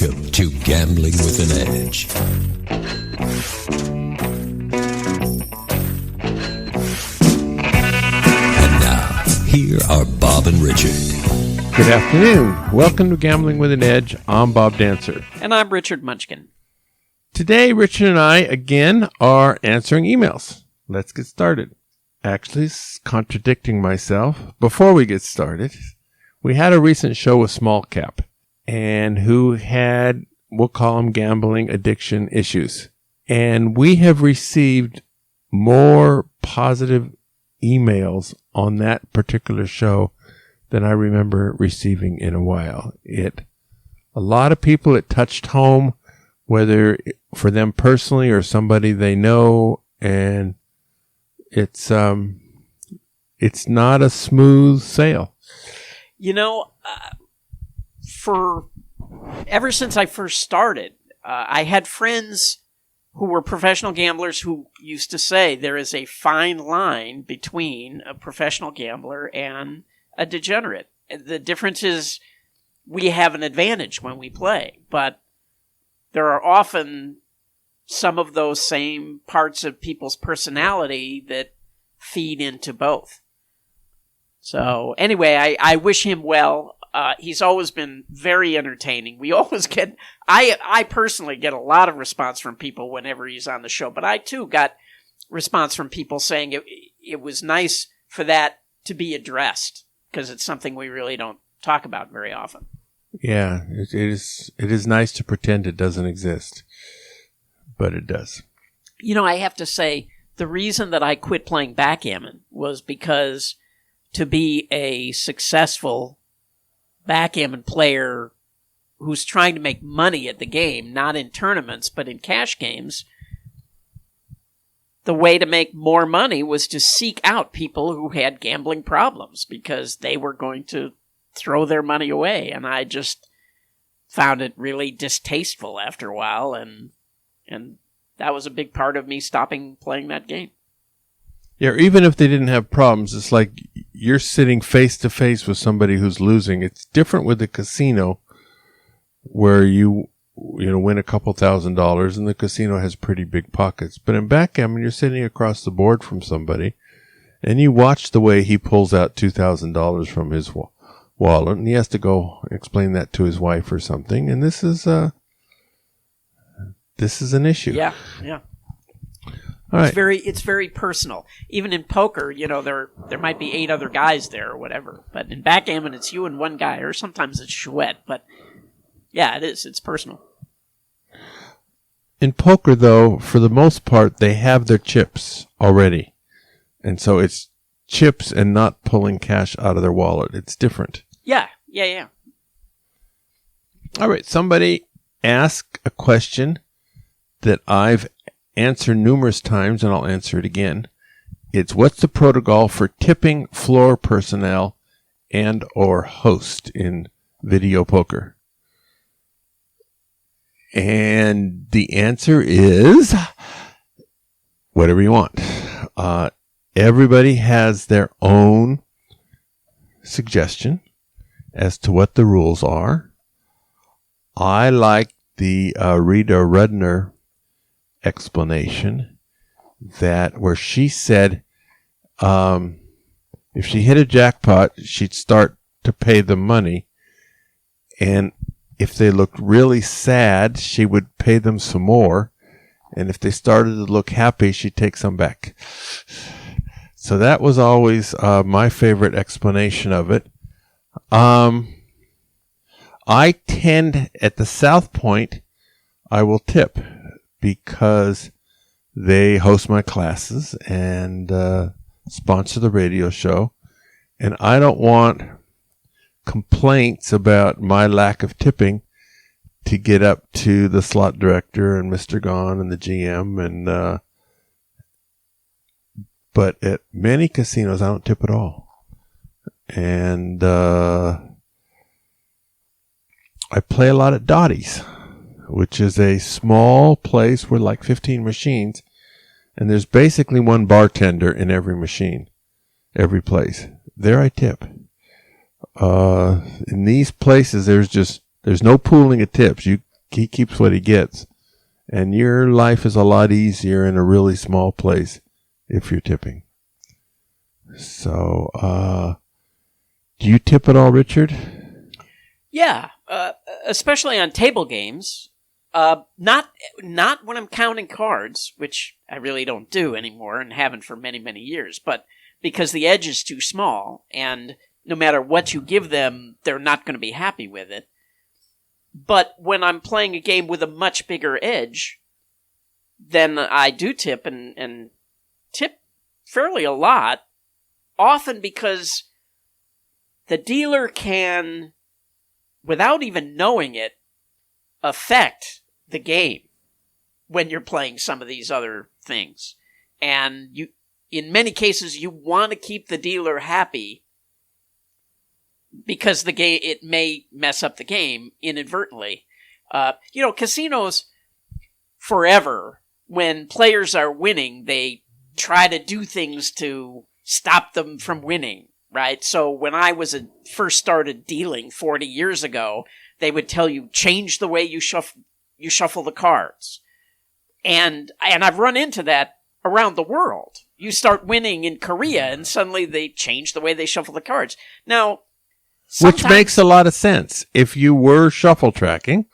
Welcome to Gambling with an Edge. And now, here are Bob and Richard. Good afternoon. Welcome to Gambling with an Edge. I'm Bob Dancer. And I'm Richard Munchkin. Today, Richard and I, again, are answering emails. Let's get started. Actually, contradicting myself, before we get started, we had a recent show with Small Cap, and who had, we'll call them gambling addiction issues. And we have received more positive emails on that particular show than I remember receiving in a while. A lot of people, it touched home, whether for them personally or somebody they know, and it's not a smooth sail. You know, ever since I first started, I had friends who were professional gamblers who used to say there is a fine line between a professional gambler and a degenerate. The difference is we have an advantage when we play, but there are often some of those same parts of people's personality that feed into both. So anyway, I wish him well. He's always been very entertaining. We always get, I personally get a lot of response from people whenever he's on the show, but I too got response from people saying it was nice for that to be addressed, because it's something we really don't talk about very often. Yeah, it is nice to pretend it doesn't exist, but it does. You know, I have to say, the reason that I quit playing backgammon was because to be a successful backgammon player who's trying to make money at the game, not in tournaments, but in cash games, the way to make more money was to seek out people who had gambling problems, because they were going to throw their money away. And I just found it really distasteful after a while, and that was a big part of me stopping playing that game. Yeah, even if they didn't have problems, it's like you're sitting face to face with somebody who's losing. It's different with the casino, where you win a couple $1,000s and the casino has pretty big pockets. But in backgammon, you're sitting across the board from somebody, and you watch the way he pulls out $2,000 from his wallet, and he has to go explain that to his wife or something. And this is an issue. Yeah. All right. It's very personal. Even in poker, there might be 8 other guys there or whatever. But in backgammon, it's you and one guy, or sometimes it's chouette. But yeah, it is. It's personal. In poker, though, for the most part, they have their chips already. And so it's chips and not pulling cash out of their wallet. It's different. Yeah. All right. Somebody asked a question that I've answered numerous times, and I'll answer it again. It's, what's the protocol for tipping floor personnel and or host in video poker? And the answer is whatever you want. Everybody has their own suggestion as to what the rules are. I like the Rita Rudner explanation, that where she said if she hit a jackpot, she'd start to pay the money, and if they looked really sad, she would pay them some more, and if they started to look happy, she'd take some back. So that was always my favorite explanation of it. I tend, at the South Point, I will tip, because they host my classes and sponsor the radio show, and I don't want complaints about my lack of tipping to get up to the slot director and Mr. Gone and the GM, and but at many casinos I don't tip at all, and I play a lot at Dottie's, which is a small place with like 15 machines, and there's basically one bartender in every machine, every place. There I tip. In these places, there's no pooling of tips. he keeps what he gets. And your life is a lot easier in a really small place if you're tipping. So, do you tip at all, Richard? Yeah, especially on table games. Not when I'm counting cards, which I really don't do anymore and haven't for many, many years, but because the edge is too small, and no matter what you give them, they're not going to be happy with it. But when I'm playing a game with a much bigger edge, then I do tip and tip fairly a lot, often because the dealer can, without even knowing it, affect the game when you're playing some of these other things. And you, in many cases, you want to keep the dealer happy because it may mess up the game inadvertently. Casinos forever, when players are winning, they try to do things to stop them from winning, right? So when I first started dealing 40 years ago, they would tell you, change the way you shuffle the cards. And I've run into that around the world. You start winning in Korea, and suddenly they change the way they shuffle the cards. Now, which makes a lot of sense if you were shuffle tracking.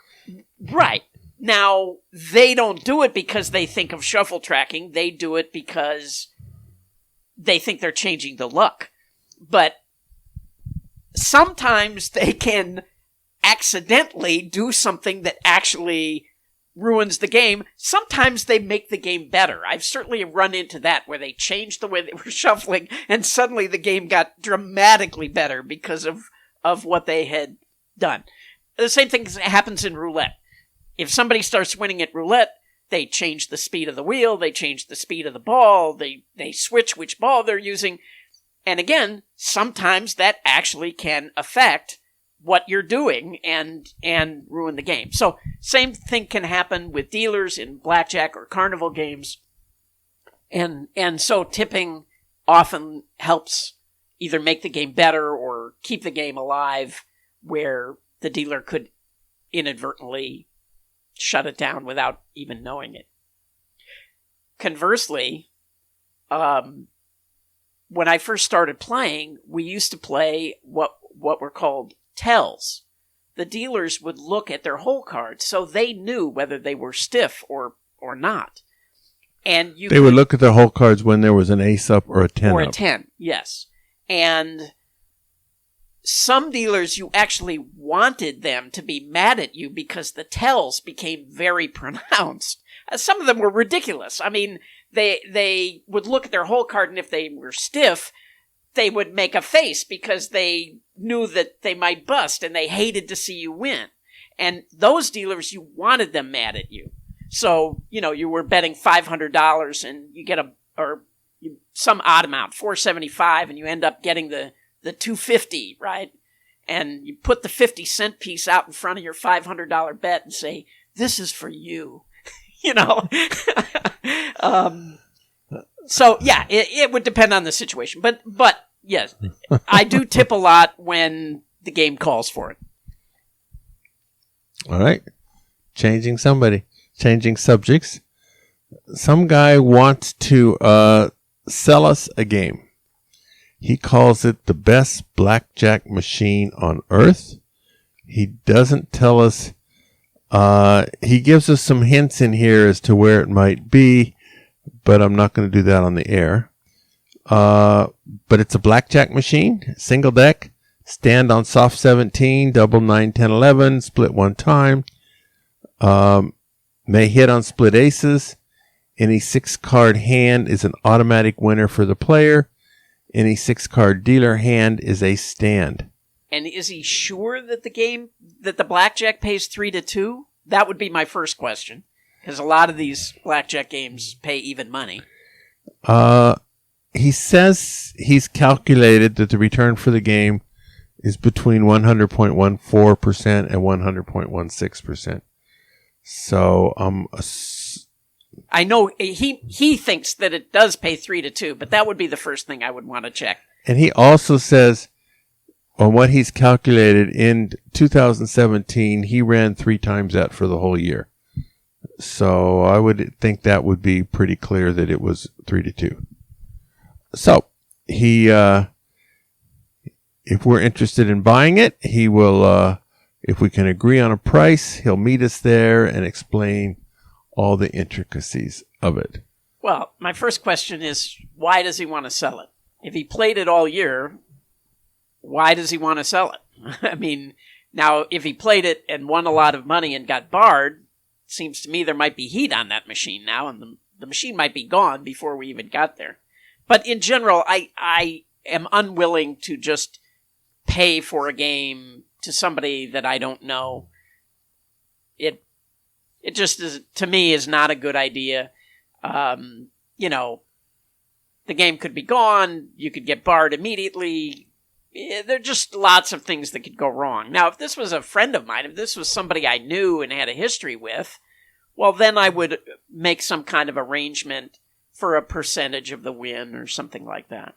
Right. Now, they don't do it because they think of shuffle tracking. They do it because they think they're changing the luck. But sometimes they can accidentally do something that actually ruins the game. Sometimes they make the game better. I've certainly run into that where they changed the way they were shuffling and suddenly the game got dramatically better because of what they had done. The same thing happens in roulette. If somebody starts winning at roulette, they change the speed of the wheel, they change the speed of the ball, they switch which ball they're using. And again, sometimes that actually can affect what you're doing and ruin the game. So same thing can happen with dealers in blackjack or carnival games. And so tipping often helps either make the game better or keep the game alive, where the dealer could inadvertently shut it down without even knowing it. Conversely, when I first started playing, we used to play what were called tells. The dealers would look at their hole cards so they knew whether they were stiff or not. And they would look at their hole cards when there was an ace up or a 10 or up. a 10, yes. And some dealers, you actually wanted them to be mad at you because the tells became very pronounced. Some of them were ridiculous. I mean, they would look at their hole card, and if they were stiff, they would make a face because they knew that they might bust, and they hated to see you win. And those dealers, you wanted them mad at you. So, you were betting $500 and you get some odd amount, $475, and you end up getting the $250, right? And you put the 50-cent piece out in front of your $500 bet and say, "This is for you." So yeah, it would depend on the situation, but yes, I do tip a lot when the game calls for it. All right, changing subjects. Some guy wants to sell us a game. He calls it the best blackjack machine on earth. He doesn't tell us. He gives us some hints in here as to where it might be, but I'm not going to do that on the air. But it's a blackjack machine, single deck, stand on soft 17, double 9, 10, 11, split one time. May hit on split aces. Any 6-card hand is an automatic winner for the player. Any 6-card dealer hand is a stand. And is he sure that the blackjack pays 3-2? That would be my first question, because a lot of these blackjack games pay even money. He says he's calculated that the return for the game is between 100.14% and 100.16%. So I know he thinks that it does pay 3-2, but that would be the first thing I would want to check. And he also says on what he's calculated in 2017, he ran 3 times that for the whole year. So I would think that would be pretty clear that it was 3-2. So he, if we're interested in buying it, he will, if we can agree on a price, he'll meet us there and explain all the intricacies of it. Well, my first question is, why does he want to sell it? If he played it all year, why does he want to sell it? I mean, now, if he played it and won a lot of money and got barred, it seems to me there might be heat on that machine now, and the machine might be gone before we even got there. But in general, I am unwilling to just pay for a game to somebody that I don't know. It just is, to me, is not a good idea. You know, the game could be gone. You could get barred immediately. There are just lots of things that could go wrong. Now, if this was a friend of mine, if this was somebody I knew and had a history with, well, then I would make some kind of arrangement for a percentage of the win or something like that.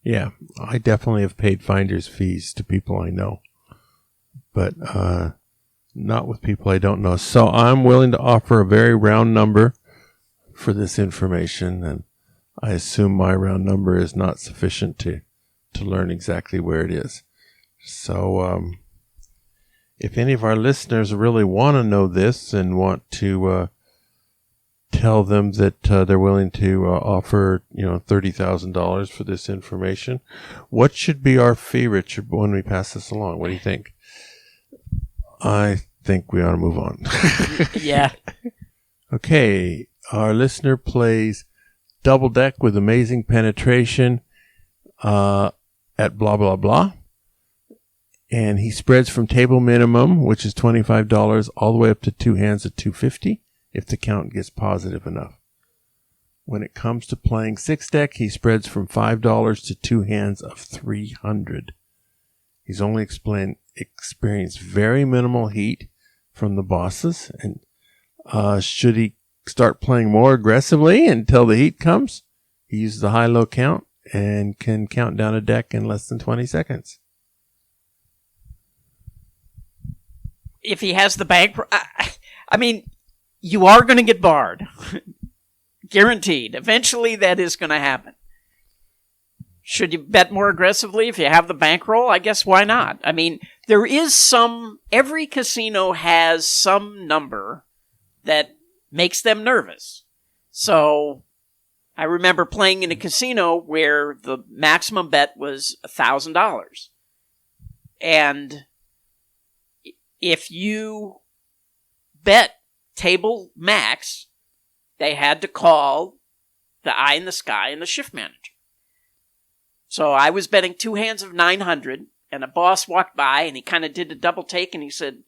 Yeah, I definitely have paid finder's fees to people I know, but not with people I don't know. So I'm willing to offer a very round number for this information, and I assume my round number is not sufficient to learn exactly where it is. So if any of our listeners really want to know this and want to tell them that they're willing to offer, $30,000 for this information, what should be our fee, Richard, when we pass this along? What do you think? I think we ought to move on. Yeah. Okay. Our listener plays Double Deck with amazing penetration at blah, blah, blah. And he spreads from table minimum, which is $25, all the way up to 2 hands at $250 if the count gets positive enough. When it comes to playing 6-deck, he spreads from $5 to 2 hands of $300. He's only experienced very minimal heat from the bosses, and should he start playing more aggressively until the heat comes, he uses the high-low count and can count down a deck in less than 20 seconds. If he has the bank, I mean, you are going to get barred. Guaranteed. Eventually that is going to happen. Should you bet more aggressively if you have the bankroll? I guess why not? I mean, there is every casino has some number that makes them nervous. So I remember playing in a casino where the maximum bet was $1,000. And if you bet table max, they had to call the eye in the sky and the shift manager. So I was betting 2 hands of 900, and a boss walked by and he kind of did a double take and he said,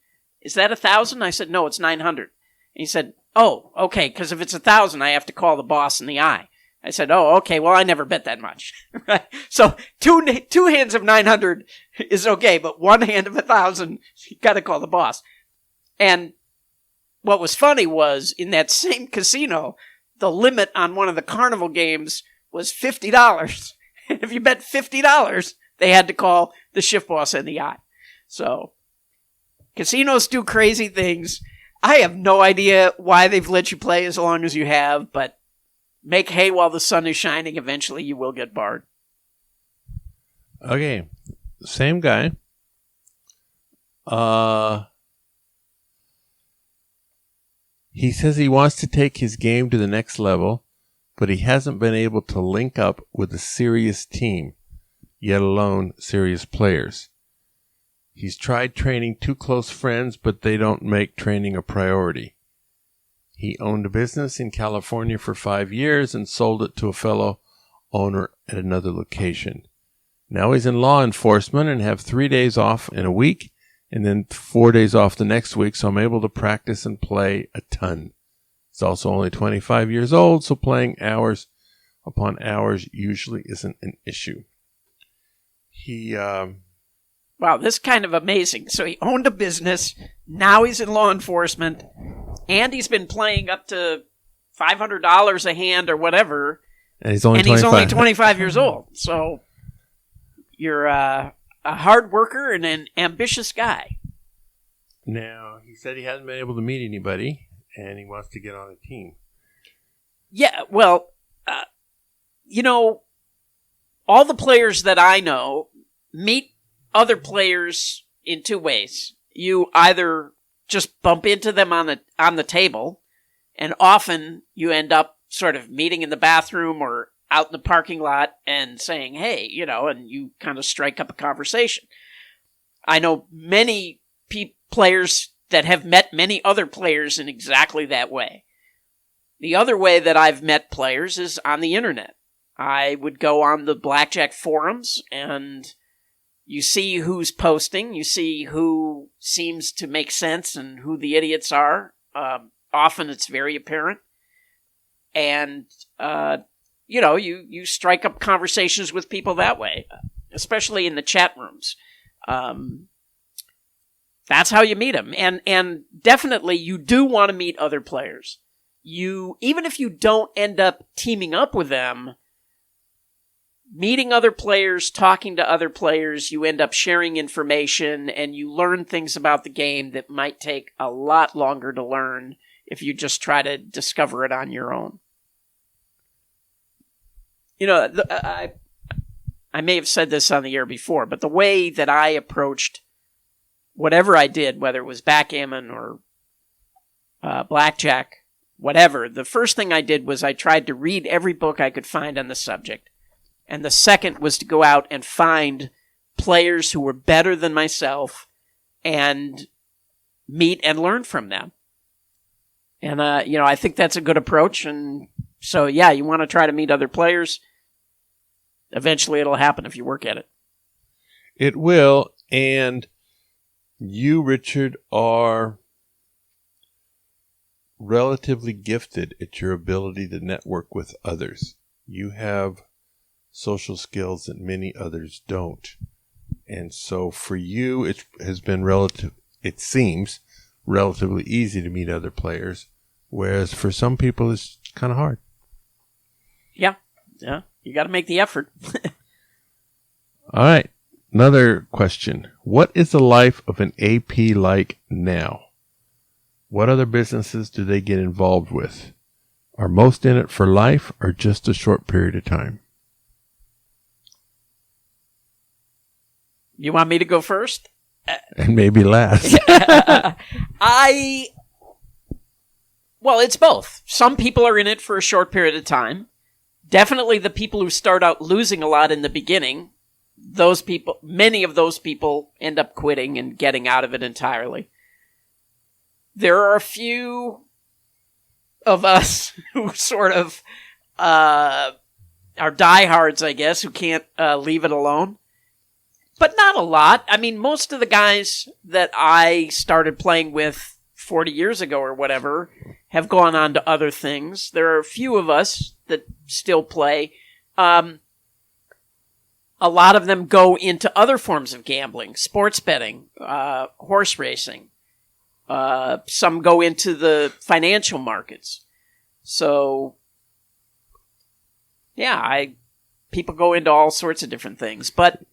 "Is that 1,000?" I said, "No, it's 900. And he said, "Oh, okay, because if it's 1,000, I have to call the boss in the eye." I said, "Oh, okay, well, I never bet that much." So two hands of 900 is okay, but 1 hand of 1,000, you got to call the boss. And what was funny was, in that same casino, the limit on one of the carnival games was $50. And if you bet $50, they had to call the shift boss in the eye. So, casinos do crazy things. I have no idea why they've let you play as long as you have, but make hay while the sun is shining. Eventually you will get barred. Okay. Same guy. He says he wants to take his game to the next level, but he hasn't been able to link up with a serious team, yet alone serious players. He's tried training 2 close friends, but they don't make training a priority. He owned a business in California for 5 years and sold it to a fellow owner at another location. Now he's in law enforcement and have 3 days off in a week and then 4 days off the next week, so I'm able to practice and play a ton. He's also only 25 years old, so playing hours upon hours usually isn't an issue. Wow, this is kind of amazing. So he owned a business, now he's in law enforcement, and he's been playing up to $500 a hand or whatever, and he's only 25 years old. So you're, hard worker and an ambitious guy. Now, he said he hasn't been able to meet anybody, and he wants to get on a team. Yeah, well, all the players that I know meet other players in two ways. You either just bump into them on the table, and often you end up sort of meeting in the bathroom or out in the parking lot and saying, hey, and you kind of strike up a conversation. I know many players that have met many other players in exactly that way. The other way that I've met players is on the internet. I would go on the Blackjack forums, and you see who's posting, you see who seems to make sense and who the idiots are. Often it's very apparent. And, you strike up conversations with people that way, especially in the chat rooms. That's how you meet them. And definitely you do want to meet other players. Even if you don't end up teaming up with them, meeting other players, talking to other players, you end up sharing information and you learn things about the game that might take a lot longer to learn if you just try to discover it on your own. I may have said this on the air before, but the way that I approached whatever I did, whether it was backgammon or blackjack, whatever, the first thing I did was I tried to read every book I could find on the subject. And the second was to go out and find players who were better than myself and meet and learn from them. And, I think that's a good approach. And so, yeah, you want to try to meet other players. Eventually it'll happen if you work at it. It will. And you, Richard, are relatively gifted at your ability to network with others. You have social skills that many others don't. And so for you, it has been it seems relatively easy to meet other players, whereas for some people it's kind of hard. Yeah. You got to make the effort. All right. Another question. What is the life of an AP like now? What other businesses do they get involved with? Are most in it for life or just a short period of time? You want me to go first? And maybe last. Well, it's both. Some people are in it for a short period of time. Definitely the people who start out losing a lot in the beginning, many of those people end up quitting and getting out of it entirely. There are a few of us who sort of are diehards, I guess, who can't leave it alone. But not a lot. I mean, most of the guys that I started playing with 40 years ago or whatever have gone on to other things. There are a few of us that still play. A lot of them go into other forms of gambling, sports betting, horse racing. Some go into the financial markets. So, yeah, people go into all sorts of different things. But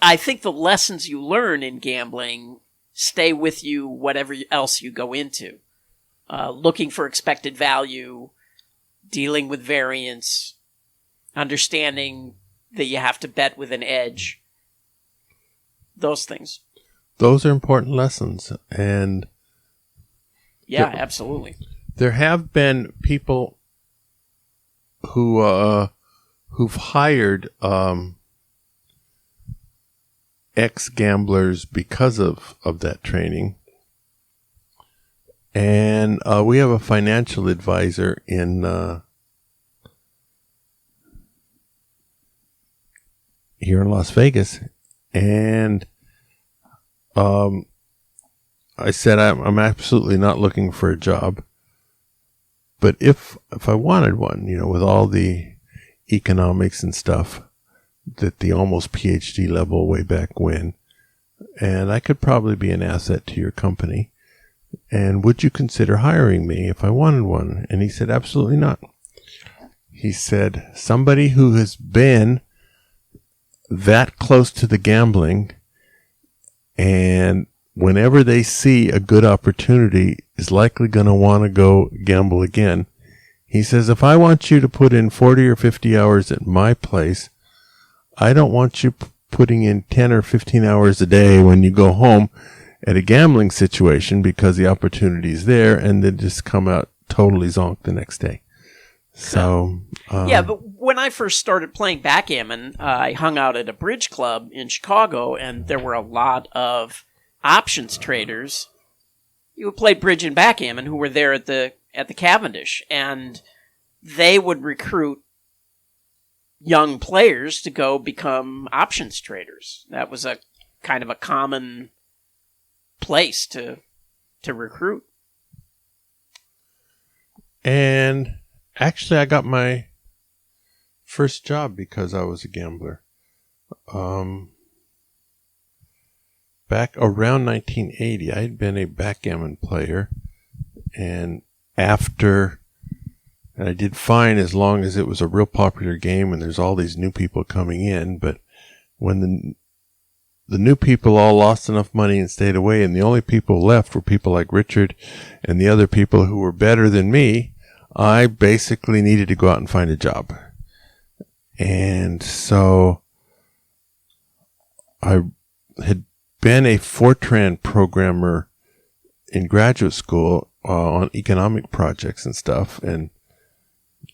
I think the lessons you learn in gambling stay with you whatever else you go into. Looking for expected value, dealing with variance, understanding that you have to bet with an edge. Those things. Those are important lessons. And yeah, absolutely. There have been people who've hired ex-gamblers because of that training. And we have a financial advisor here in Las Vegas. And I said I'm absolutely not looking for a job. But if I wanted one, with all the economics and stuff that the almost PhD level way back when, and I could probably be an asset to your company. And would you consider hiring me if I wanted one? And he said, absolutely not. He said, somebody who has been that close to the gambling and whenever they see a good opportunity, is likely going to want to go gamble again. He says, if I want you to put in 40 or 50 hours at my place, I don't want you putting in 10 or 15 hours a day when you go home at a gambling situation, because the opportunity is there and then just come out totally zonked the next day. So, yeah, but when I first started playing backgammon, I hung out at a bridge club in Chicago, and there were a lot of options traders who would play bridge and backgammon who were there at the Cavendish, and they would recruit young players to go become options traders. That was a kind of a common place to recruit. And actually, I got my first job because I was a gambler. Back around 1980, I had been a backgammon player, and I did fine as long as it was a real popular game and there's all these new people coming in. But when the new people all lost enough money and stayed away, and the only people left were people like Richard and the other people who were better than me, I basically needed to go out and find a job. And so I had been a Fortran programmer in graduate school on economic projects and stuff. And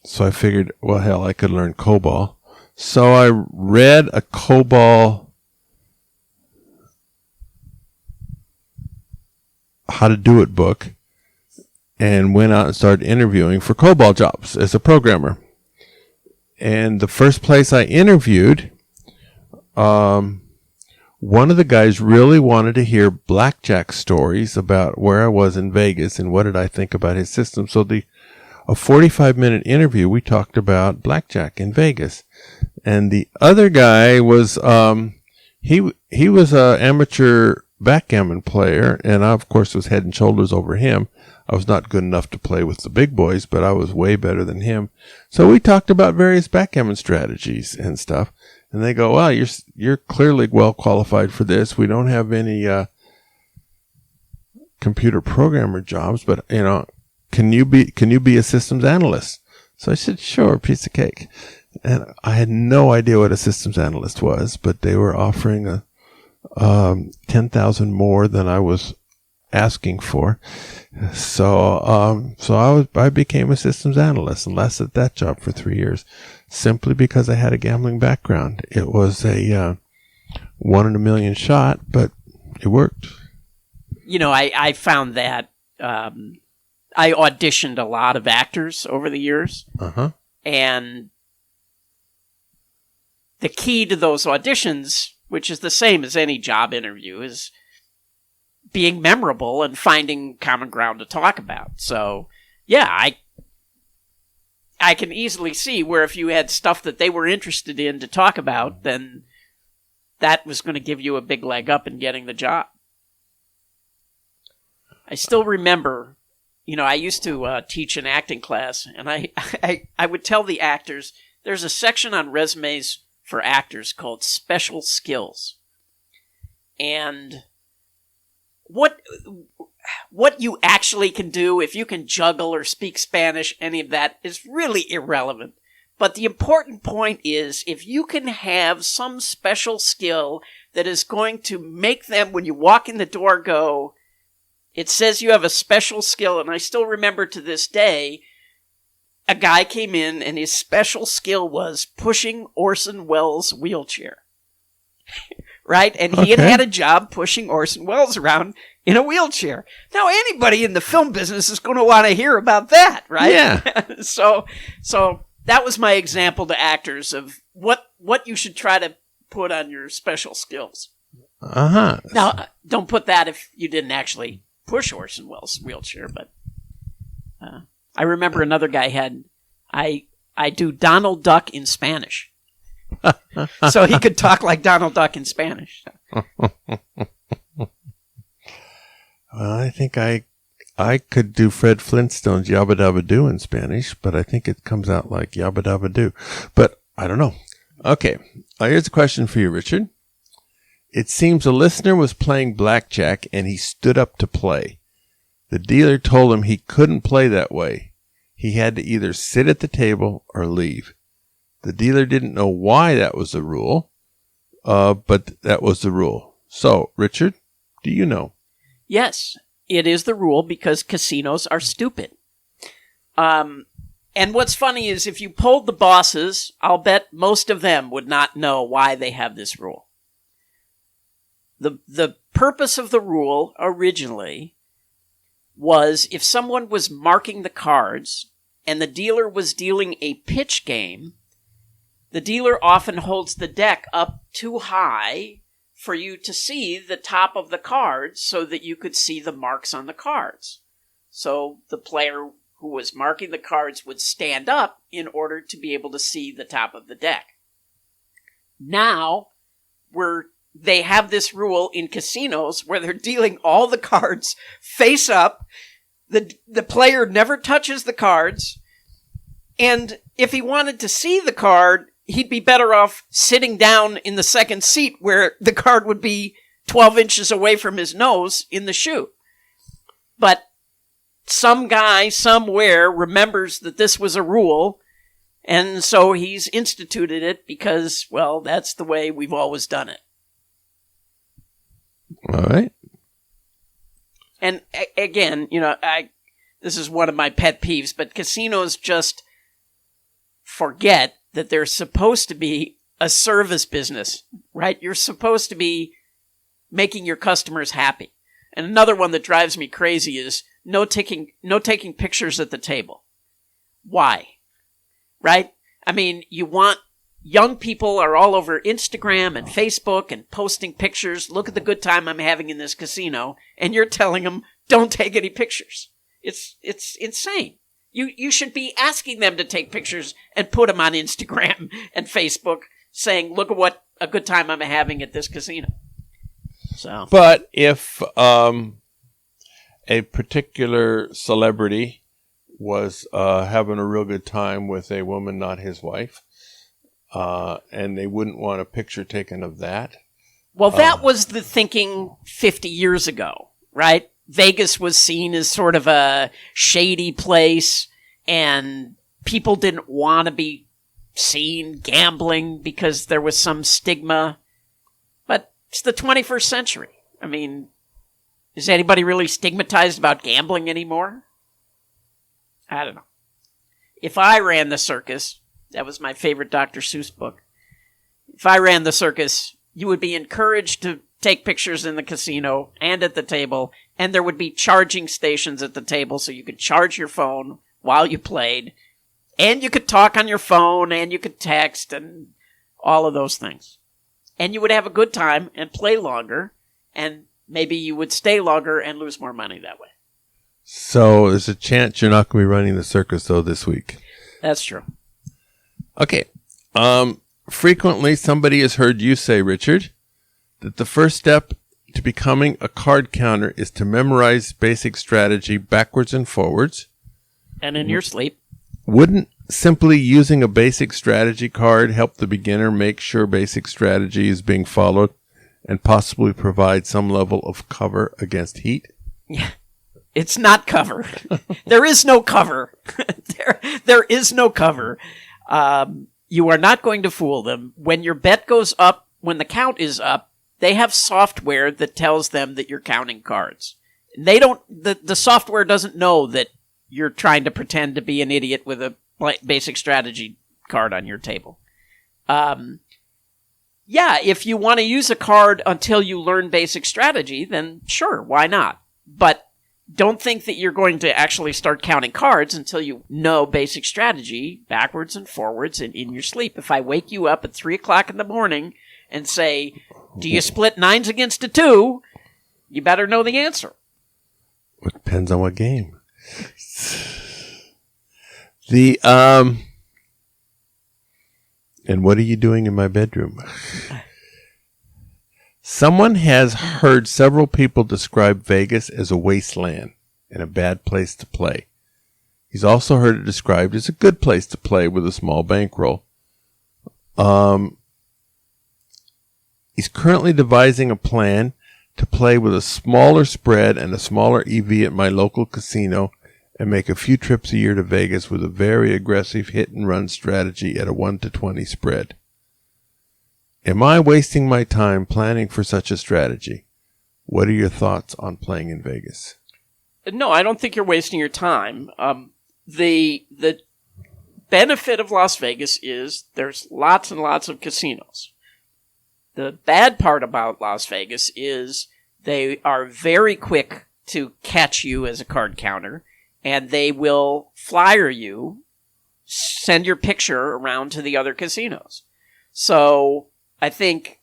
so I figured, well, hell, I could learn COBOL. So I read a COBOL how to do it book and went out and started interviewing for COBOL jobs as a programmer. And the first place I interviewed, one of the guys really wanted to hear Blackjack stories about where I was in Vegas and what did I think about his system. So a 45-minute interview, we talked about Blackjack in Vegas. And the other guy was, he was an amateur backgammon player, and I, of course, was head and shoulders over him. I was not good enough to play with the big boys, but I was way better than him. So we talked about various backgammon strategies and stuff. And they go, well, you're clearly well qualified for this. We don't have any computer programmer jobs, but can you be a systems analyst? So I said, sure, piece of cake. And I had no idea what a systems analyst was, but they were offering $10,000 more than I was asking for. So I became a systems analyst and lasted that job for 3 years, simply because I had a gambling background. It was a 1 in a million shot, but it worked. I found that I auditioned a lot of actors over the years. Uh-huh. And the key to those auditions, which is the same as any job interview, is being memorable and finding common ground to talk about. So, yeah, I can easily see where if you had stuff that they were interested in to talk about, then that was going to give you a big leg up in getting the job. I still remember, I used to teach an acting class, and I would tell the actors, there's a section on resumes for actors called special skills. And what you actually can do, if you can juggle or speak Spanish, any of that is really irrelevant. But the important point is, if you can have some special skill that is going to make them, when you walk in the door, go, it says you have a special skill. And I still remember to this day, a guy came in and his special skill was pushing Orson Welles' wheelchair. Right? And he had a job pushing Orson Welles around in a wheelchair. Now, anybody in the film business is going to want to hear about that, right? Yeah. So that was my example to actors of what you should try to put on your special skills. Uh-huh. Now, don't put that if you didn't actually push Orson Welles' wheelchair, but I remember another guy had, I do Donald Duck in Spanish. So he could talk like Donald Duck in Spanish. Well, I think I could do Fred Flintstone's Yabba Dabba Doo in Spanish, but I think it comes out like Yabba Dabba Doo. But I don't know. Okay, here's a question for you, Richard. It seems a listener was playing blackjack and he stood up to play. The dealer told him he couldn't play that way. He had to either sit at the table or leave. The dealer didn't know why that was the rule, but that was the rule. So, Richard, do you know? Yes, it is the rule because casinos are stupid. And what's funny is if you polled the bosses, I'll bet most of them would not know why they have this rule. The purpose of the rule originally was if someone was marking the cards and the dealer was dealing a pitch game, the dealer often holds the deck up too high for you to see the top of the cards so that you could see the marks on the cards. So the player who was marking the cards would stand up in order to be able to see the top of the deck. Now, they have this rule in casinos where they're dealing all the cards face up. The player never touches the cards. And if he wanted to see the card, he'd be better off sitting down in the second seat where the card would be 12 inches away from his nose in the shoe. But some guy somewhere remembers that this was a rule, and so he's instituted it because, well, that's the way we've always done it. All right. And again, this is one of my pet peeves, but casinos just forget that they're supposed to be a service business, right? You're supposed to be making your customers happy. And another one that drives me crazy is no taking pictures at the table. Why? Right? I mean, young people are all over Instagram and Facebook and posting pictures. Look at the good time I'm having in this casino. And you're telling them, don't take any pictures. It's insane. You should be asking them to take pictures and put them on Instagram and Facebook saying, look at what a good time I'm having at this casino. So, but if a particular celebrity was having a real good time with a woman, not his wife, and they wouldn't want a picture taken of that. Well, that was the thinking 50 years ago, right? Vegas was seen as sort of a shady place, and people didn't want to be seen gambling because there was some stigma. But it's the 21st century. I mean, is anybody really stigmatized about gambling anymore? I don't know. If I ran the circus, that was my favorite Dr. Seuss book. If I ran the circus, you would be encouraged to take pictures in the casino and at the table, and there would be charging stations at the table so you could charge your phone while you played, and you could talk on your phone, and you could text, and all of those things. And you would have a good time and play longer, and maybe you would stay longer and lose more money that way. So there's a chance you're not going to be running the circus, though, this week. That's true. Okay. Frequently, somebody has heard you say, Richard, that the first step to becoming a card counter is to memorize basic strategy backwards and forwards. And in your sleep. Wouldn't simply using a basic strategy card help the beginner make sure basic strategy is being followed and possibly provide some level of cover against heat? Yeah. It's not cover. There is no cover. There is no cover. You are not going to fool them. When your bet goes up, when the count is up, they have software that tells them that you're counting cards. They don't. The software doesn't know that you're trying to pretend to be an idiot with a basic strategy card on your table. Yeah, if you want to use a card until you learn basic strategy, then sure, why not? But don't think that you're going to actually start counting cards until you know basic strategy backwards and forwards and in your sleep. If I wake you up at 3 o'clock in the morning and say, do you split 9s against a 2? You better know the answer. It depends on what game. And what are you doing in my bedroom? Someone has heard several people describe Vegas as a wasteland and a bad place to play. He's also heard it described as a good place to play with a small bankroll. He's currently devising a plan to play with a smaller spread and a smaller EV at my local casino and make a few trips a year to Vegas with a very aggressive hit-and-run strategy at a 1-20 spread. Am I wasting my time planning for such a strategy? What are your thoughts on playing in Vegas? No, I don't think you're wasting your time. The benefit of Las Vegas is there's lots and lots of casinos. The bad part about Las Vegas is they are very quick to catch you as a card counter, and they will flyer you, send your picture around to the other casinos. So I think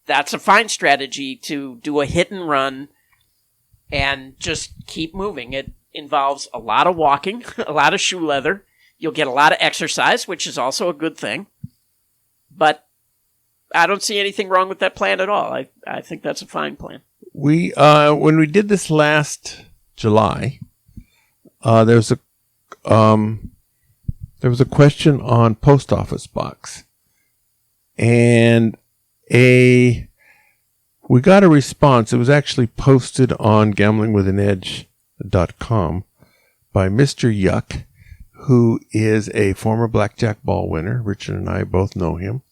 that's a fine strategy to do a hit and run and just keep moving. It involves a lot of walking, a lot of shoe leather. You'll get a lot of exercise, which is also a good thing. But I don't see anything wrong with that plan at all. I think that's a fine plan. When we did this last July, there was a question on post office box, and we got a response. It was actually posted on gamblingwithanedge.com by Mr. Yuck, who is a former Blackjack ball winner. Richard and I both know him.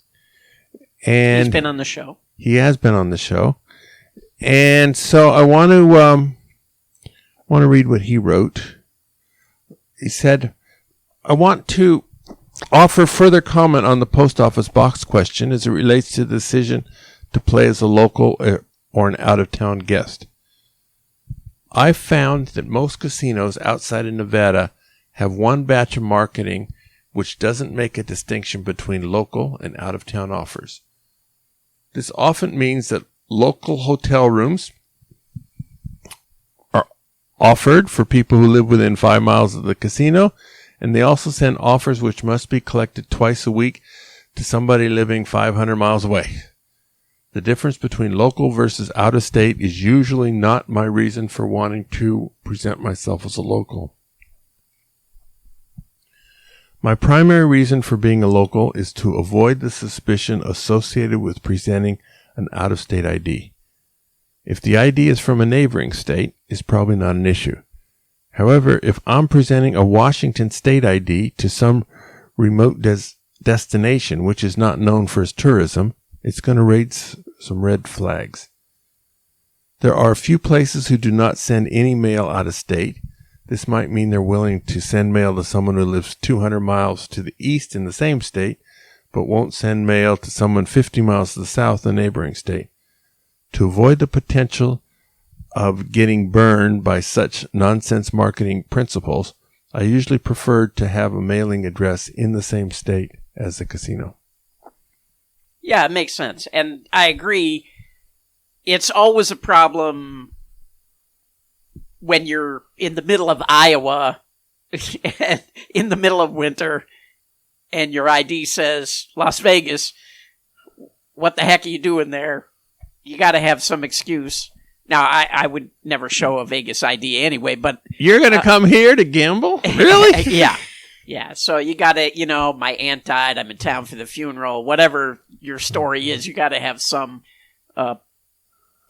And he's been on the show. He has been on the show. And so I want to read what he wrote. He said, I want to offer further comment on the post office box question as it relates to the decision to play as a local or an out-of-town guest. I've found that most casinos outside of Nevada have one batch of marketing which doesn't make a distinction between local and out-of-town offers. This often means that local hotel rooms are offered for people who live within 5 miles of the casino, and they also send offers which must be collected twice a week to somebody living 500 miles away. The difference between local versus out-of-state is usually not my reason for wanting to present myself as a local. My primary reason for being a local is to avoid the suspicion associated with presenting an out-of-state ID. If the ID is from a neighboring state, it's probably not an issue. However, if I'm presenting a Washington state ID to some remote destination which is not known for its tourism, it's going to raise some red flags. There are a few places who do not send any mail out of state. This might mean they're willing to send mail to someone who lives 200 miles to the east in the same state, but won't send mail to someone 50 miles to the south in a neighboring state. To avoid the potential of getting burned by such nonsense marketing principles, I usually prefer to have a mailing address in the same state as the casino. Yeah, it makes sense. And I agree. It's always a problem when you're in the middle of Iowa, in the middle of winter, and your ID says Las Vegas. What the heck are you doing there? You got to have some excuse. Now, I would never show a Vegas ID anyway, but... You're going to come here to gamble? Really? Yeah. Yeah, so you got to, my aunt died, I'm in town for the funeral, whatever your story is, you got to have some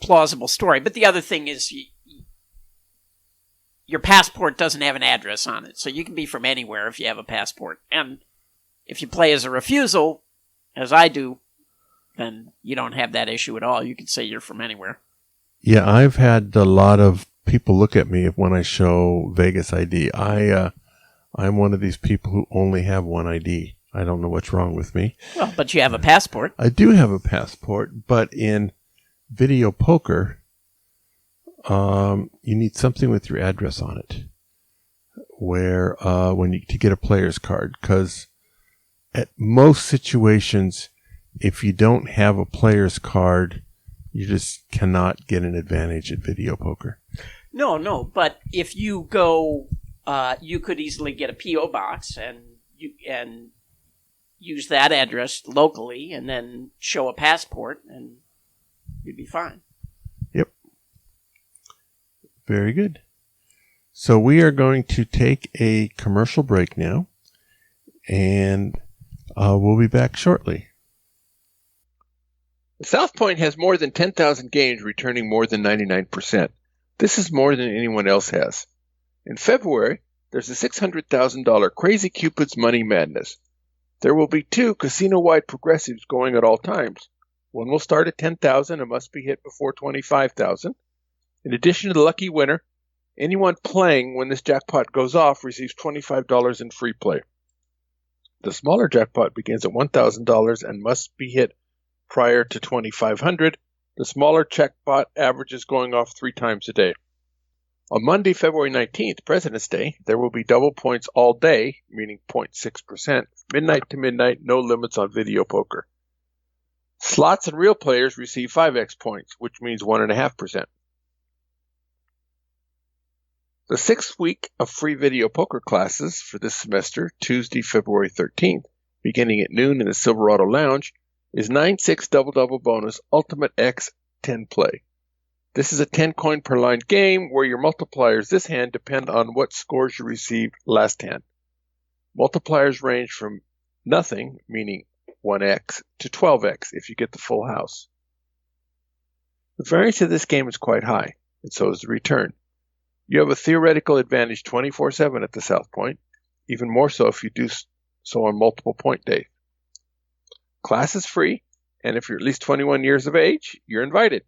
plausible story. But the other thing is your passport doesn't have an address on it, so you can be from anywhere if you have a passport. And if you play as a refusal, as I do, then you don't have that issue at all. You can say you're from anywhere. Yeah, I've had a lot of people look at me when I show Vegas ID. I'm one of these people who only have one ID. I don't know what's wrong with me. Well, but you have a passport. I do have a passport, but in video poker, you need something with your address on it, where to get a player's card. Because at most situations, if you don't have a player's card, you just cannot get an advantage at video poker. No, but if you go, you could easily get a P.O.box and use that address locally, and then show a passport, and you'd be fine. Yep. Very good. So we are going to take a commercial break now, and we'll be back shortly. The South Point has more than 10,000 games returning more than 99%. This is more than anyone else has. In February, there's a $600,000 Crazy Cupid's Money Madness. There will be 2 casino-wide progressives going at all times. One will start at $10,000 and must be hit before $25,000. In addition to the lucky winner, anyone playing when this jackpot goes off receives $25 in free play. The smaller jackpot begins at $1,000 and must be hit prior to $2,500. The smaller jackpot averages going off 3 times a day. On Monday, February 19th, President's Day, there will be double points all day, meaning 0.6%, midnight to midnight, no limits on video poker. Slots and real players receive 5x points, which means 1.5%. The 6th week of free video poker classes for this semester, Tuesday, February 13th, beginning at noon in the Silverado Lounge, is 9-6 double-double bonus Ultimate X 10 play. This is a 10 coin per line game where your multipliers this hand depend on what scores you received last hand. Multipliers range from nothing, meaning 1x, to 12x if you get the full house. The variance of this game is quite high, and so is the return. You have a theoretical advantage 24/7 at the South Point, even more so if you do so on multiple point days. Class is free, and if you're at least 21 years of age, you're invited.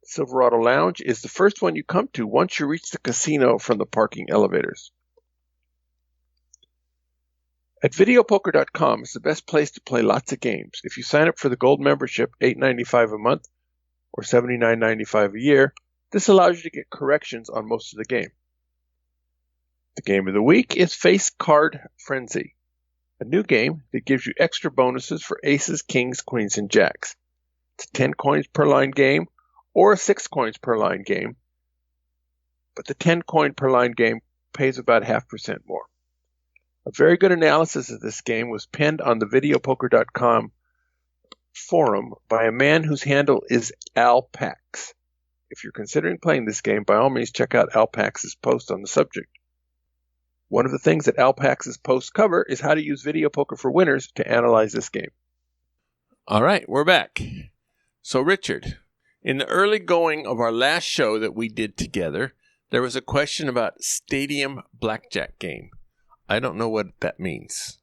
Silverado Lounge is the first one you come to once you reach the casino from the parking elevators. At videopoker.com is the best place to play lots of games. If you sign up for the gold membership, $8.95 a month or $79.95 a year, this allows you to get corrections on most of the game. The game of the week is Face Card Frenzy, a new game that gives you extra bonuses for aces, kings, queens, and jacks. It's a 10 coins per line game or a 6 coins per line game, but the 10 coin per line game pays about 0.5% more. A very good analysis of this game was penned on the videopoker.com forum by a man whose handle is Alpax. If you're considering playing this game, by all means check out Alpax's post on the subject. One of the things that Alpax's posts cover is how to use video poker for winners to analyze this game. All right, we're back. So, Richard, in the early going of our last show that we did together, there was a question about stadium blackjack game. I don't know what that means.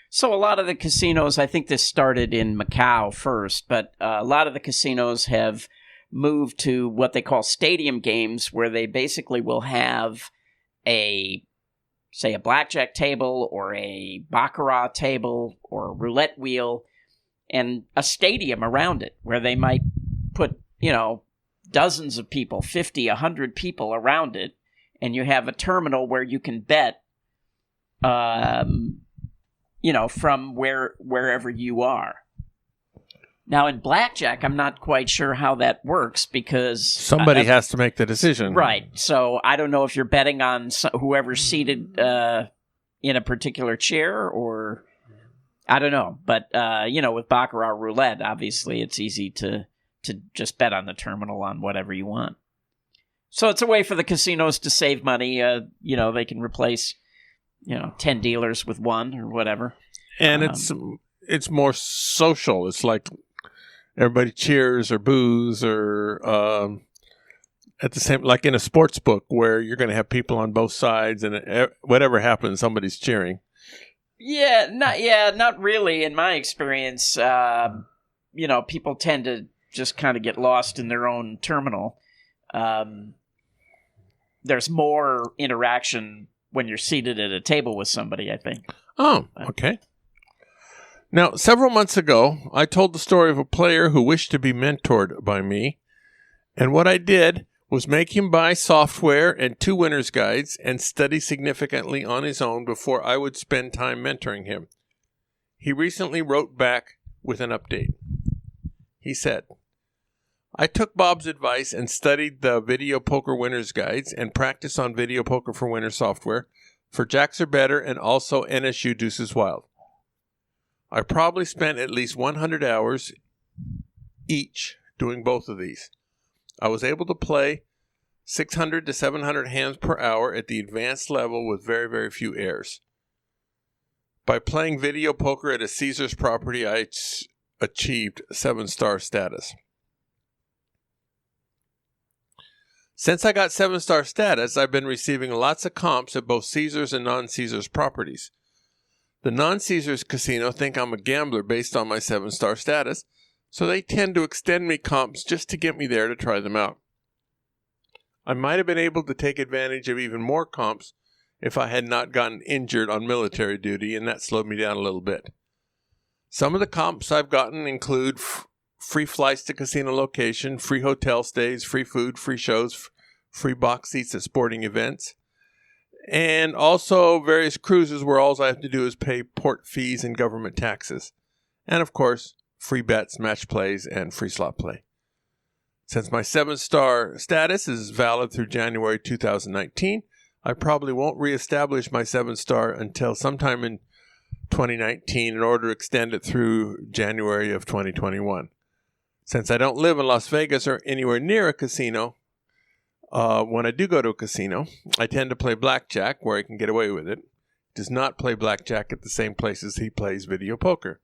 So a lot of the casinos, I think this started in Macau first, but a lot of the casinos have moved to what they call stadium games, where they basically will have a blackjack table or a baccarat table or a roulette wheel and a stadium around it where they might put, dozens of people, 50, 100 people around it, and you have a terminal where you can bet, from wherever you are. Now, in blackjack, I'm not quite sure how that works because... Somebody has to make the decision. Right. So I don't know if you're betting on whoever's seated in a particular chair or... I don't know. But, with baccarat roulette, obviously, it's easy to just bet on the terminal on whatever you want. So it's a way for the casinos to save money. They can replace, 10 dealers with one or whatever. And it's more social. It's like everybody cheers or boos or at the same, like in a sports book where you're going to have people on both sides and whatever happens, somebody's cheering. Not really. In my experience, people tend to just kind of get lost in their own terminal. There's more interaction when you're seated at a table with somebody, I think. Oh, okay. Now, several months ago, I told the story of a player who wished to be mentored by me, and what I did was make him buy software and 2 winner's guides and study significantly on his own before I would spend time mentoring him. He recently wrote back with an update. He said, I took Bob's advice and studied the Video Poker Winner's Guides and practiced on Video Poker for Winner software for Jacks Are Better and also NSU Deuces Wild. I probably spent at least 100 hours each doing both of these. I was able to play 600 to 700 hands per hour at the advanced level with very, very few errors. By playing video poker at a Caesars property, I achieved 7-star status. Since I got 7-star status, I've been receiving lots of comps at both Caesars and non-Caesars properties. The non-Caesars casino think I'm a gambler based on my 7-star status, so they tend to extend me comps just to get me there to try them out. I might have been able to take advantage of even more comps if I had not gotten injured on military duty, and that slowed me down a little bit. Some of the comps I've gotten include free flights to casino location, free hotel stays, free food, free shows, free box seats at sporting events, and also various cruises where all I have to do is pay port fees and government taxes. And of course, free bets, match plays, and free slot play. Since my 7-star status is valid through January 2019, I probably won't reestablish my 7-star until sometime in 2019 in order to extend it through January of 2021. Since I don't live in Las Vegas or anywhere near a casino, when I do go to a casino, I tend to play blackjack where I can get away with it. Does not play blackjack at the same places he plays video poker.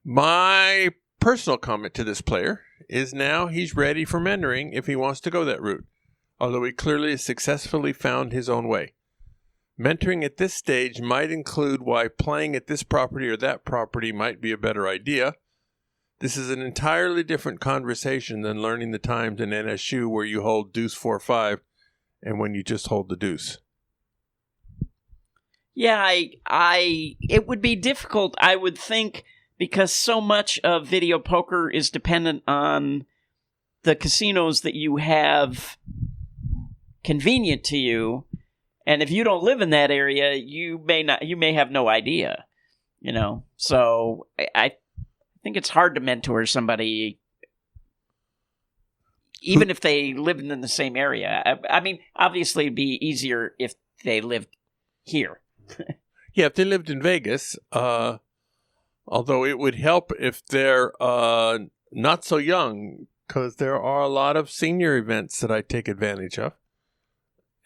My personal comment to this player is now he's ready for mentoring if he wants to go that route, although he clearly has successfully found his own way. Mentoring at this stage might include why playing at this property or that property might be a better idea. This is an entirely different conversation than learning the times in NSU where you hold deuce 4-5 and when you just hold the deuce. Yeah, it would be difficult, I would think, because so much of video poker is dependent on the casinos that you have convenient to you. And if you don't live in that area, you may have no idea, So I think it's hard to mentor somebody, even if they live in the same area. I mean, obviously it'd be easier if they lived here. Yeah, if they lived in Vegas, although it would help if they're not so young, because there are a lot of senior events that I take advantage of.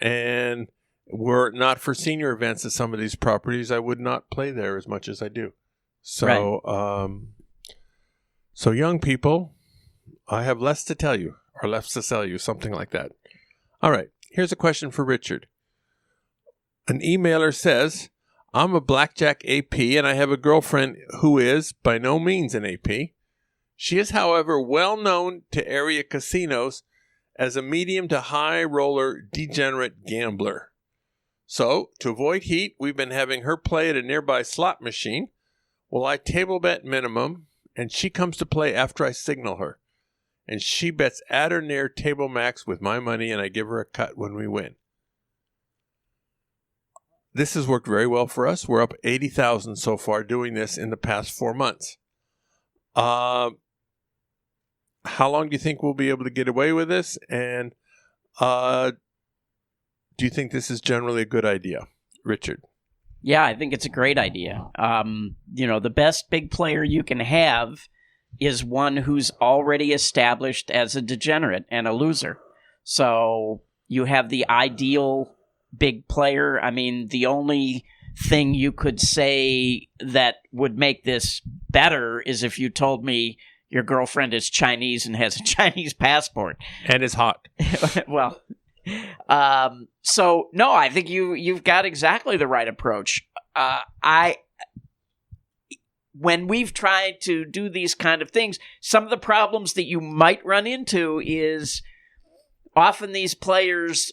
And were it not for senior events at some of these properties, I would not play there as much as I do. So, right. So young people, I have less to tell you, or less to sell you, something like that. All right, here's a question for Richard. An emailer says, I'm a blackjack AP, and I have a girlfriend who is by no means an AP. She is, however, well known to area casinos as a medium to high roller degenerate gambler. So, to avoid heat, we've been having her play at a nearby slot machine. Well, I table bet minimum, and she comes to play after I signal her. And she bets at or near table max with my money, and I give her a cut when we win. This has worked very well for us. We're up 80,000 so far doing this in the past 4 months. How long do you think we'll be able to get away with this? And do you think this is generally a good idea, Richard? Yeah, I think it's a great idea. The best big player you can have is one who's already established as a degenerate and a loser. So you have the ideal big player. I mean, the only thing you could say that would make this better is if you told me your girlfriend is Chinese and has a Chinese passport. And is hot. Well, so no, I think you've got exactly the right approach. When we've tried to do these kind of things, some of the problems that you might run into is often these players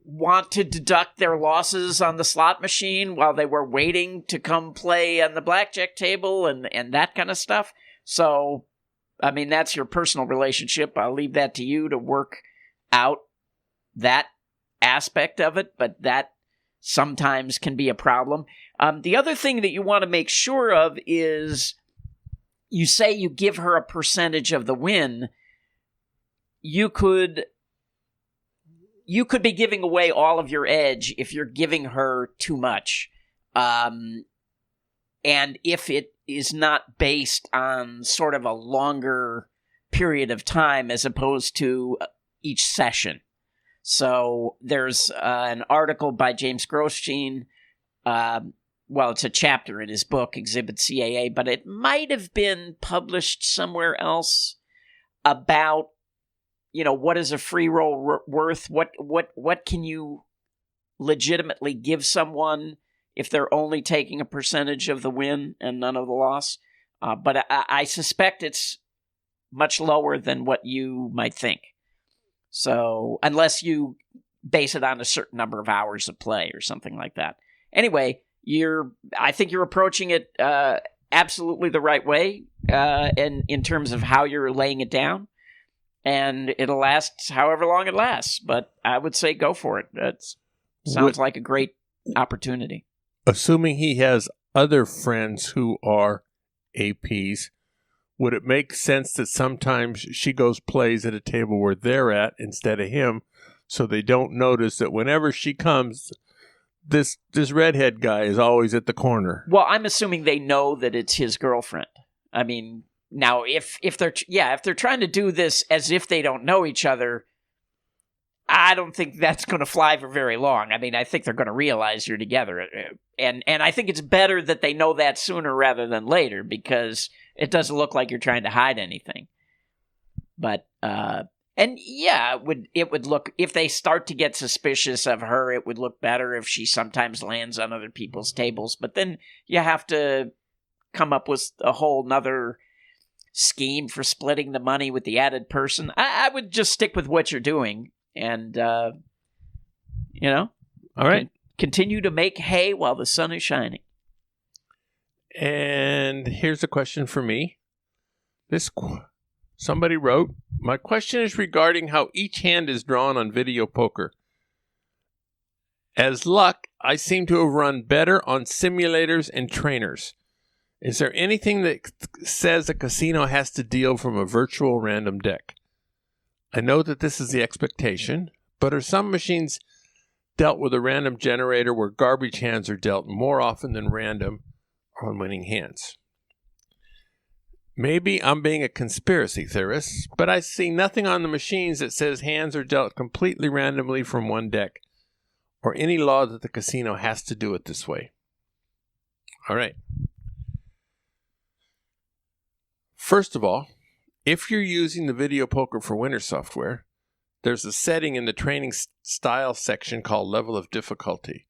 want to deduct their losses on the slot machine while they were waiting to come play on the blackjack table and that kind of stuff. So, I mean, that's your personal relationship. I'll leave that to you to work out that aspect of it, but that sometimes can be a problem. The other thing that you want to make sure of is you say you give her a percentage of the win. You could be giving away all of your edge if you're giving her too much. And if it is not based on sort of a longer period of time as opposed to each session. So there's an article by James Grosjean well, it's a chapter in his book, Exhibit CAA, but it might have been published somewhere else about, what is a free roll worth? What can you legitimately give someone if they're only taking a percentage of the win and none of the loss? But I suspect it's much lower than what you might think. So, unless you base it on a certain number of hours of play or something like that. Anyway, I think you're approaching it absolutely the right way, and in terms of how you're laying it down, and it'll last however long it lasts. But I would say go for it. That sounds like a great opportunity. Assuming he has other friends who are APs, would it make sense that sometimes she plays at a table where they're at instead of him, so they don't notice that whenever she comes, this redhead guy is always at the corner? Well, I'm assuming they know that it's his girlfriend. I mean, now if they're trying to do this as if they don't know each other, I don't think that's going to fly for very long. I mean, I think they're going to realize you're together, and I think it's better that they know that sooner rather than later, because it doesn't look like you're trying to hide anything. But it would look, if they start to get suspicious of her, it would look better if she sometimes lands on other people's tables. But then you have to come up with a whole nother scheme for splitting the money with the added person. I would just stick with what you're doing, and all right, continue to make hay while the sun is shining. And here's a question for me. Somebody wrote, my question is regarding how each hand is drawn on video poker. As luck, I seem to have run better on simulators and trainers. Is there anything that says a casino has to deal from a virtual random deck? I know that this is the expectation, but are some machines dealt with a random generator where garbage hands are dealt more often than random on winning hands? Maybe I'm being a conspiracy theorist, but I see nothing on the machines that says hands are dealt completely randomly from one deck, or any law that the casino has to do it this way. All right. First of all, if you're using the Video Poker for Winner software, there's a setting in the training style section called level of difficulty.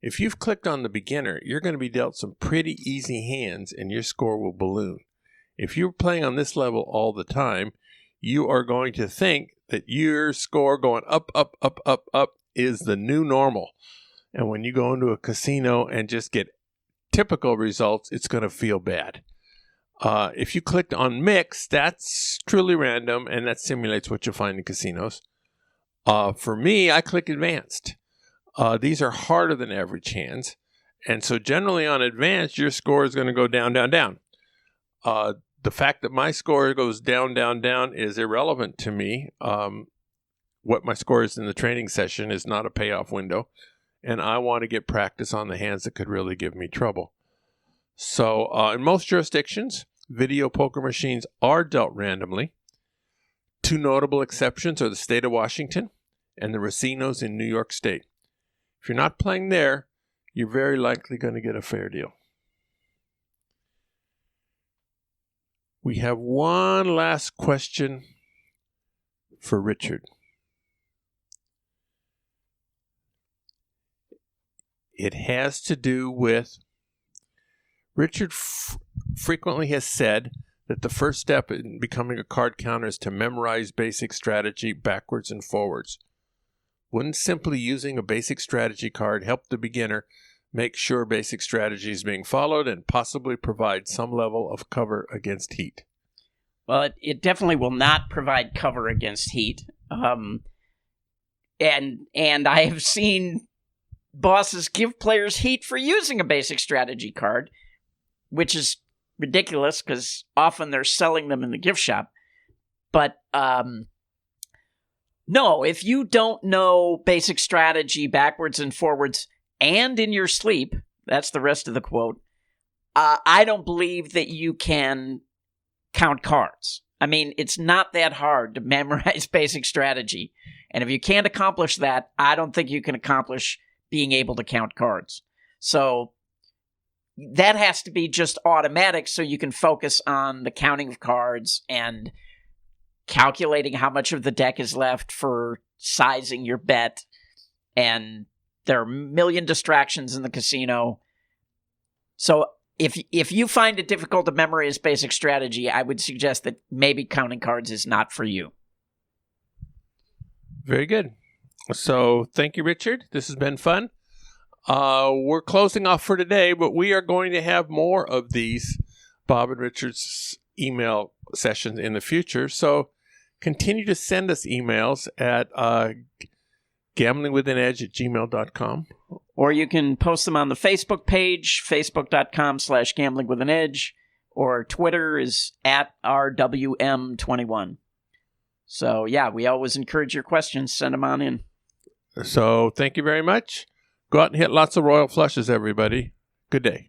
If you've clicked on the beginner, you're going to be dealt some pretty easy hands and your score will balloon. If you're playing on this level all the time, you are going to think that your score going up, up, up, up, up is the new normal. And when you go into a casino and just get typical results, it's going to feel bad. If you clicked on mix, that's truly random, and that simulates what you'll find in casinos. For me, I click advanced. These are harder than average hands. And so generally on advanced, your score is going to go down, down, down. The fact that my score goes down, down, down is irrelevant to me. What my score is in the training session is not a payoff window, and I want to get practice on the hands that could really give me trouble. So in most jurisdictions, video poker machines are dealt randomly. Two notable exceptions are the state of Washington and the racinos in New York State. If you're not playing there, you're very likely going to get a fair deal. We have one last question for Richard. It has to do with Richard frequently has said that the first step in becoming a card counter is to memorize basic strategy backwards and forwards. Wouldn't simply using a basic strategy card help the beginner make sure basic strategy is being followed and possibly provide some level of cover against heat? Well, it definitely will not provide cover against heat. And I have seen bosses give players heat for using a basic strategy card, which is ridiculous because often they're selling them in the gift shop. But no, if you don't know basic strategy backwards and forwards and in your sleep, that's the rest of the quote, I don't believe that you can count cards. I mean, it's not that hard to memorize basic strategy. And if you can't accomplish that, I don't think you can accomplish being able to count cards. So that has to be just automatic so you can focus on the counting of cards and calculating how much of the deck is left for sizing your bet. And there are a million distractions in the casino. So if you find it difficult to memorize basic strategy, I would suggest that maybe counting cards is not for you. Very good. So thank you, Richard. This has been fun. We're closing off for today, but we are going to have more of these Bob and Richard's email sessions in the future. So continue to send us emails at gamblingwithanedge@gmail.com. Or you can post them on the Facebook page, facebook.com/gamblingwithanedge, or Twitter is @RWM21. So, yeah, we always encourage your questions. Send them on in. So, thank you very much. Go out and hit lots of royal flushes, everybody. Good day.